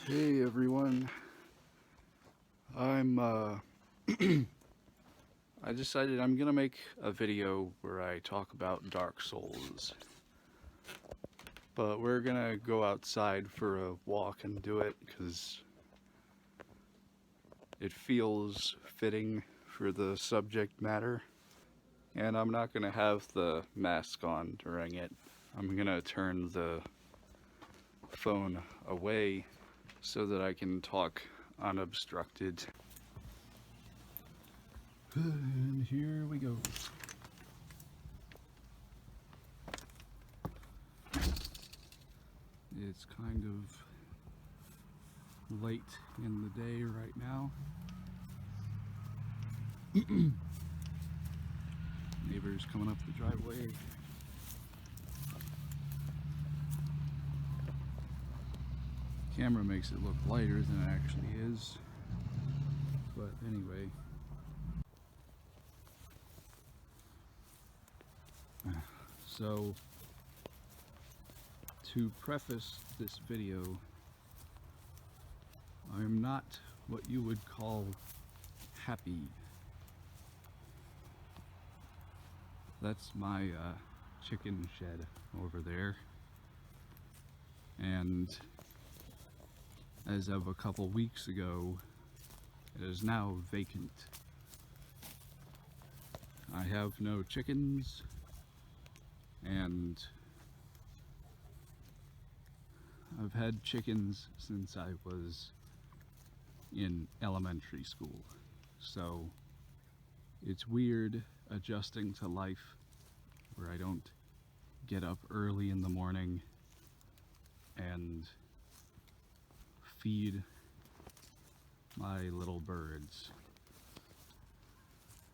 Hey everyone, I'm I decided I'm gonna make a video where I talk about Dark Souls, but we're gonna go outside for a walk and do it because it feels fitting for the subject matter, and I'm not gonna have the mask on during it. I'm gonna turn the phone away so that I can talk unobstructed. And here we go. It's kind of late in the day right now. Neighbors coming up the driveway. Camera makes it look lighter than it actually is. But anyway. So, to preface this video, I'm not what you would call happy. That's my chicken shed over there. And as of a couple weeks ago, it is now vacant. I have no chickens, and I've had chickens since I was in elementary school. So it's weird adjusting to life where I don't get up early in the morning and feed my little birds.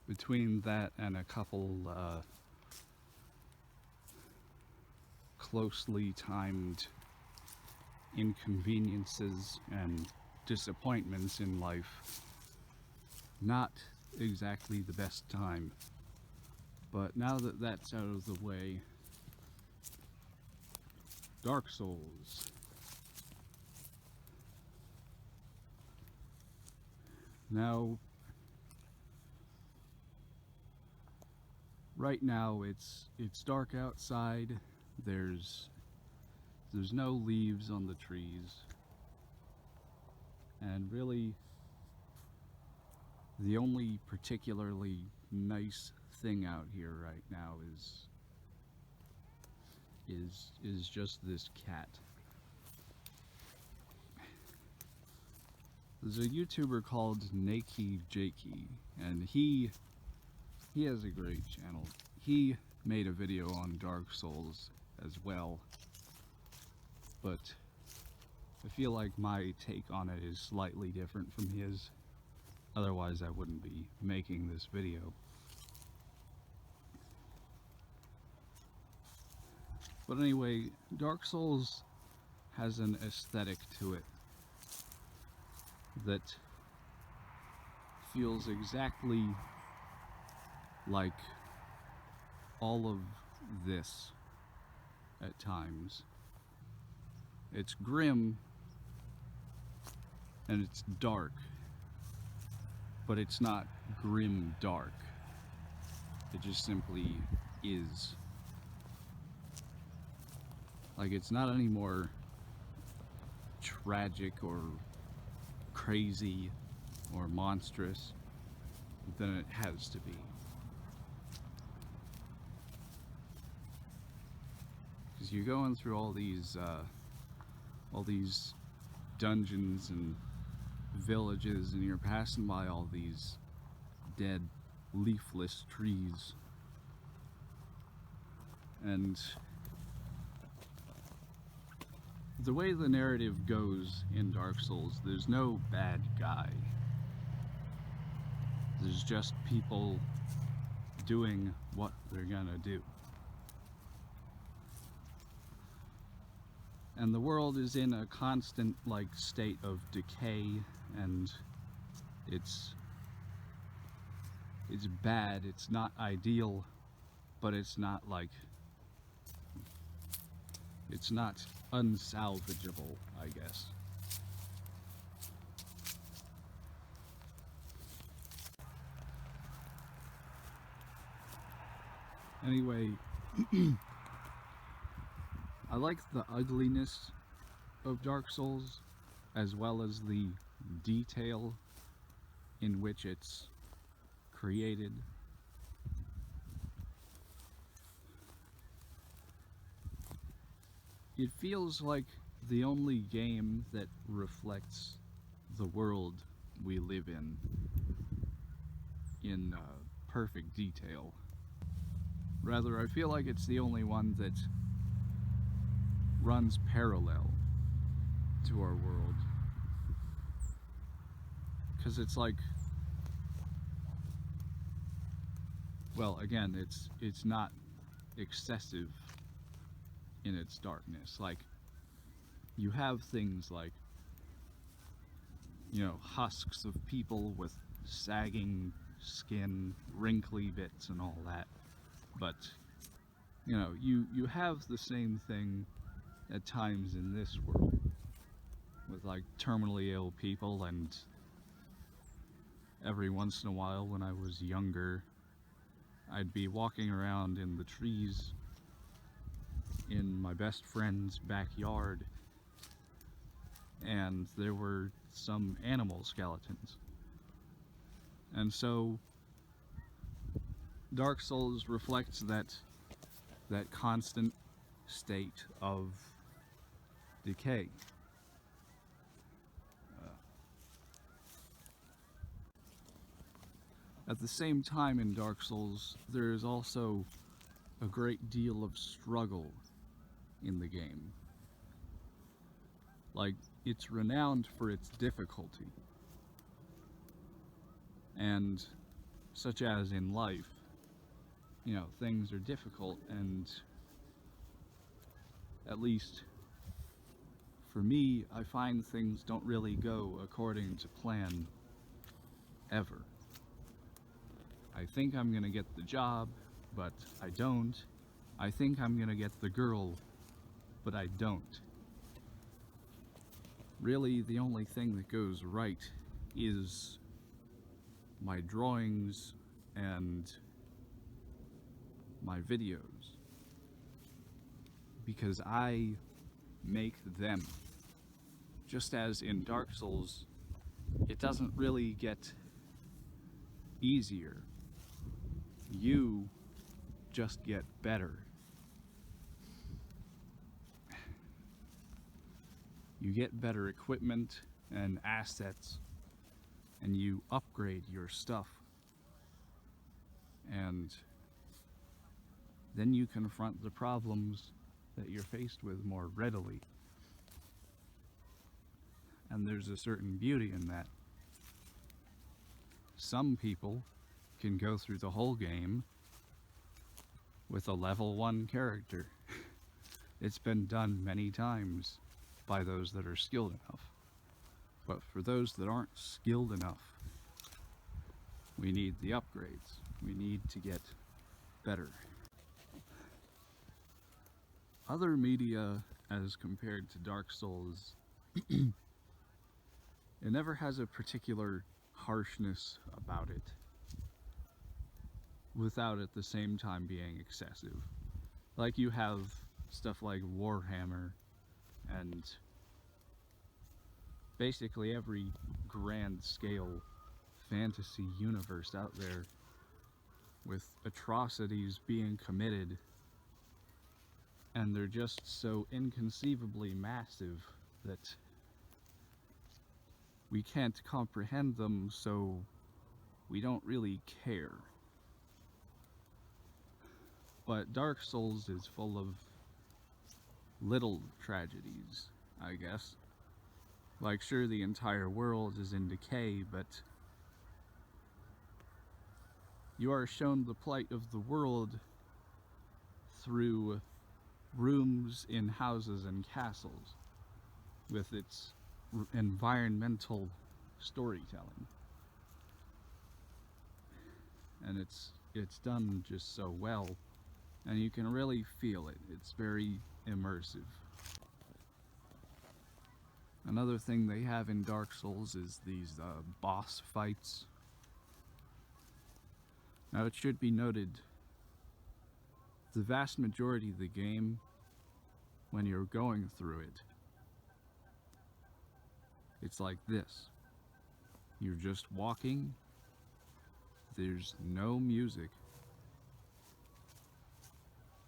Between that and a couple closely timed inconveniences and disappointments in life, not exactly the best time. But now that that's out of the way, Dark Souls. Now, right now it's dark outside. There's no leaves on the trees, and really the only particularly nice thing out here right now is just this cat. There's a YouTuber called Nakey Jakey, and he has a great channel. He made a video on Dark Souls as well, but I feel like my take on it is slightly different from his. Otherwise I wouldn't be making this video. But anyway, Dark Souls has an aesthetic to it that feels exactly like all of this at times. It's grim and it's dark, but it's not grim dark. It just simply is. Like, it's not any more tragic or crazy or monstrous than it has to be. Because you're going through all these dungeons and villages, and you're passing by all these dead, leafless trees, and the way the narrative goes in Dark Souls, there's no bad guy. There's just people doing what they're gonna do. And the world is in a constant, like, state of decay, and it's bad. It's not ideal, but it's not It's not unsalvageable, I guess. Anyway, I like the ugliness of Dark Souls, as well as the detail in which it's created. It feels like the only game that reflects the world we live in perfect detail. Rather, I feel like it's the only one that runs parallel to our world. Because it's like, well, again, it's not excessive in its darkness. Like, you have things like, you know, husks of people with sagging skin, wrinkly bits and all that. But, you know, you have the same thing at times in this world, with like terminally ill people, and every once in a while when I was younger, I'd be walking around in the trees in my best friend's backyard, and there were some animal skeletons. And so Dark Souls reflects that constant state of decay. At the same time, in Dark Souls, there is also a great deal of struggle in the game. Like, it's renowned for its difficulty. And such as in life, you know, things are difficult, and at least for me, I find things don't really go according to plan ever. I think I'm gonna get the job, but I don't. I think I'm gonna get the girl, but I don't. Really, the only thing that goes right is my drawings and my videos, because I make them. Just as in Dark Souls, it doesn't really get easier. You just get better. You get better equipment and assets, and you upgrade your stuff. And then you confront the problems that you're faced with more readily. And there's a certain beauty in that. Some people can go through the whole game with a level 1 character. It's been done many times by those that are skilled enough. But for those that aren't skilled enough, we need the upgrades. We need to get better. Other media, as compared to Dark Souls, it never has a particular harshness about it, without at the same time being excessive. Like, you have stuff like Warhammer and basically every grand scale fantasy universe out there, with atrocities being committed, and they're just so inconceivably massive that we can't comprehend them, so we don't really care. But Dark Souls is full of little tragedies, I guess. Like, sure, the entire world is in decay, but you are shown the plight of the world through rooms in houses and castles, with its environmental storytelling. And it's done just so well, and you can really feel it. It's very immersive. Another thing they have in Dark Souls is these boss fights. Now it should be noted, the vast majority of the game, when you're going through it, it's like this. You're just walking, there's no music.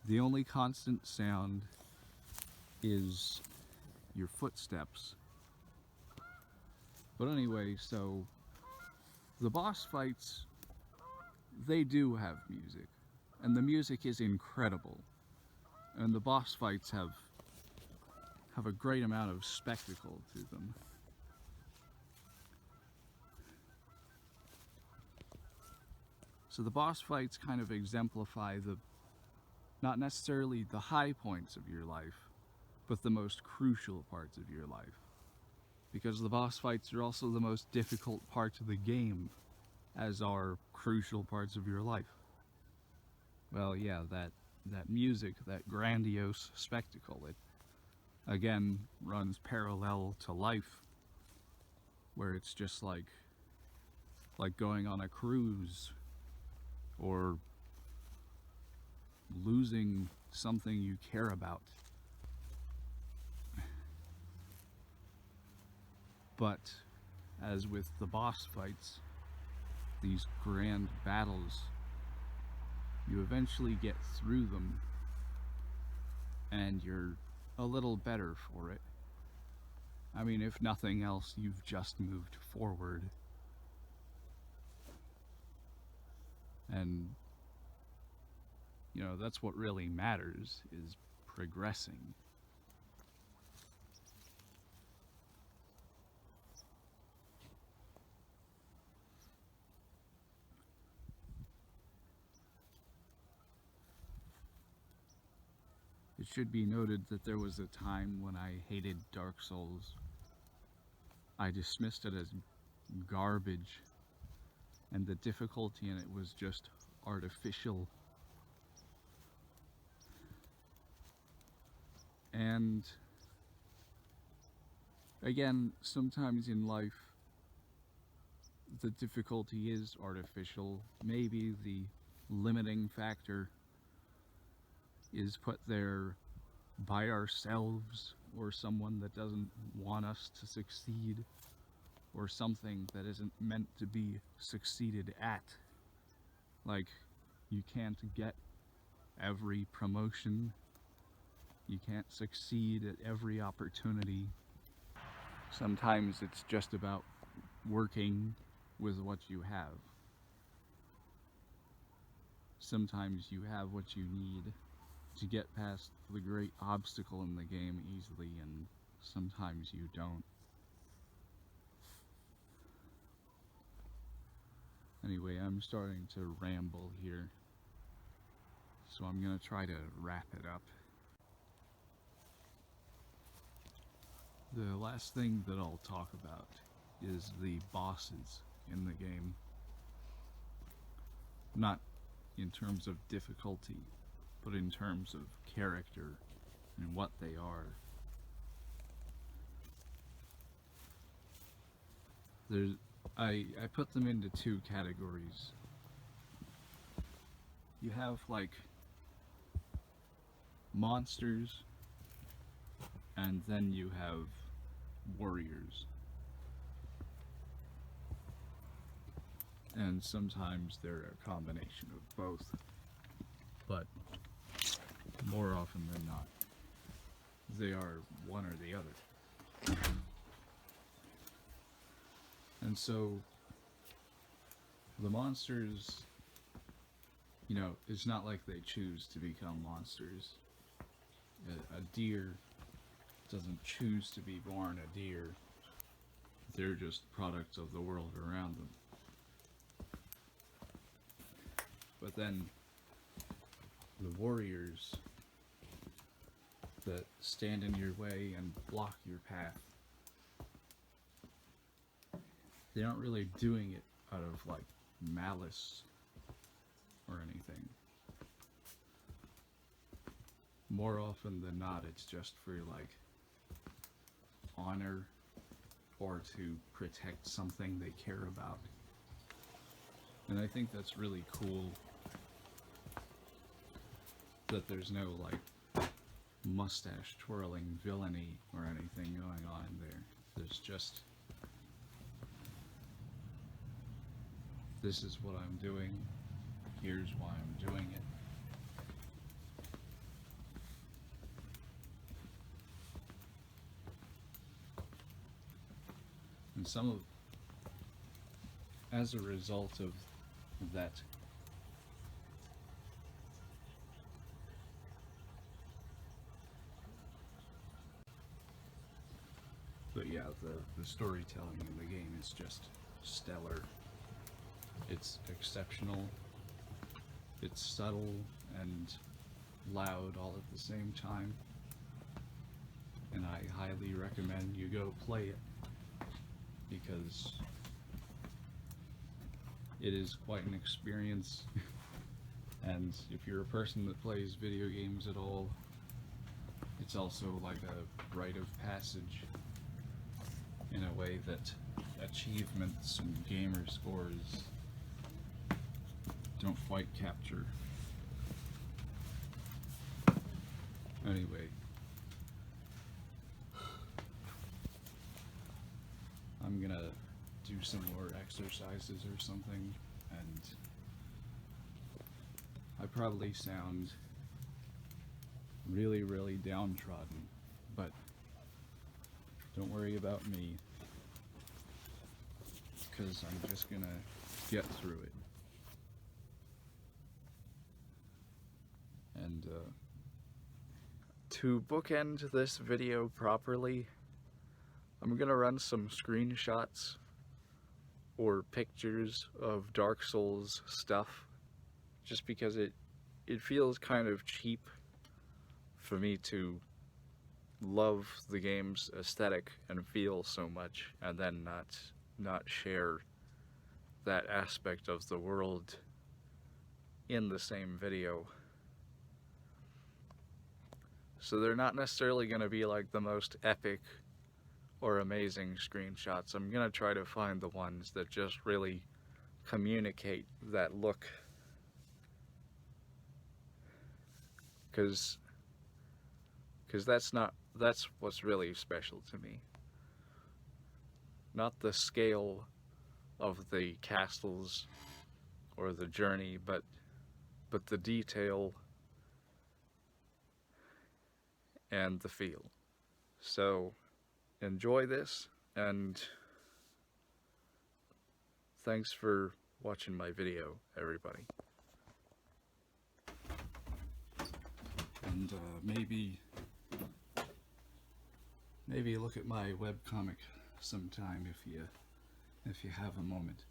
The only constant sound is your footsteps. But anyway, so the boss fights, they do have music, and the music is incredible. And the boss fights have a great amount of spectacle to them. So the boss fights kind of exemplify not necessarily the high points of your life, but the most crucial parts of your life. Because the boss fights are also the most difficult parts of the game, as are crucial parts of your life. Well, yeah, that music, that grandiose spectacle, it again runs parallel to life, where it's just like going on a cruise, or losing something you care about. But as with the boss fights, these grand battles, you eventually get through them and you're a little better for it. I mean, if nothing else, you've just moved forward. And, you know, that's what really matters, is progressing. It should be noted that there was a time when I hated Dark Souls. I dismissed it as garbage, and the difficulty in it was just artificial. And again, sometimes in life, the difficulty is artificial. Maybe the limiting factor is put there by ourselves, or someone that doesn't want us to succeed, or something that isn't meant to be succeeded at. Like, you can't get every promotion, you can't succeed at every opportunity. Sometimes it's just about working with what you have. Sometimes you have what you need to get past the great obstacle in the game easily, and sometimes you don't. Anyway, I'm starting to ramble here, so I'm gonna try to wrap it up. The last thing that I'll talk about is the bosses in the game. Not in terms of difficulty, but in terms of character and what they are. I put them into two categories. You have like monsters, and then you have warriors. And sometimes they're a combination of both, but more often than not, they are one or the other. And so, the monsters, you know, it's not like they choose to become monsters. A deer doesn't choose to be born a deer. They're just products of the world around them. But then, the warriors that stand in your way and block your path, they aren't really doing it out of like malice or anything. More often than not, it's just for like honor or to protect something they care about. And I think that's really cool that there's no like mustache twirling villainy or anything going on there. There's just, this is what I'm doing, here's why I'm doing it. And as a result of that, but yeah, the storytelling in the game is just stellar. It's exceptional. It's subtle and loud all at the same time. And I highly recommend you go play it, because it is quite an experience. And if you're a person that plays video games at all, it's also like a rite of passage in a way that achievements and gamer scores don't quite capture. Anyway, I'm gonna do some more exercises or something, and I probably sound really, really downtrodden, but don't worry about me, because I'm just gonna get through it. And to bookend this video properly, I'm gonna run some screenshots or pictures of Dark Souls stuff, just because it feels kind of cheap for me to love the game's aesthetic and feel so much and then not share that aspect of the world in the same video. So they're not necessarily going to be like the most epic or amazing screenshots. I'm going to try to find the ones that just really communicate that look, because that's what's really special to me. Not the scale of the castles or the journey, but the detail and the feel. So enjoy this, and thanks for watching my video, everybody. And maybe look at my webcomic sometime if you have a moment.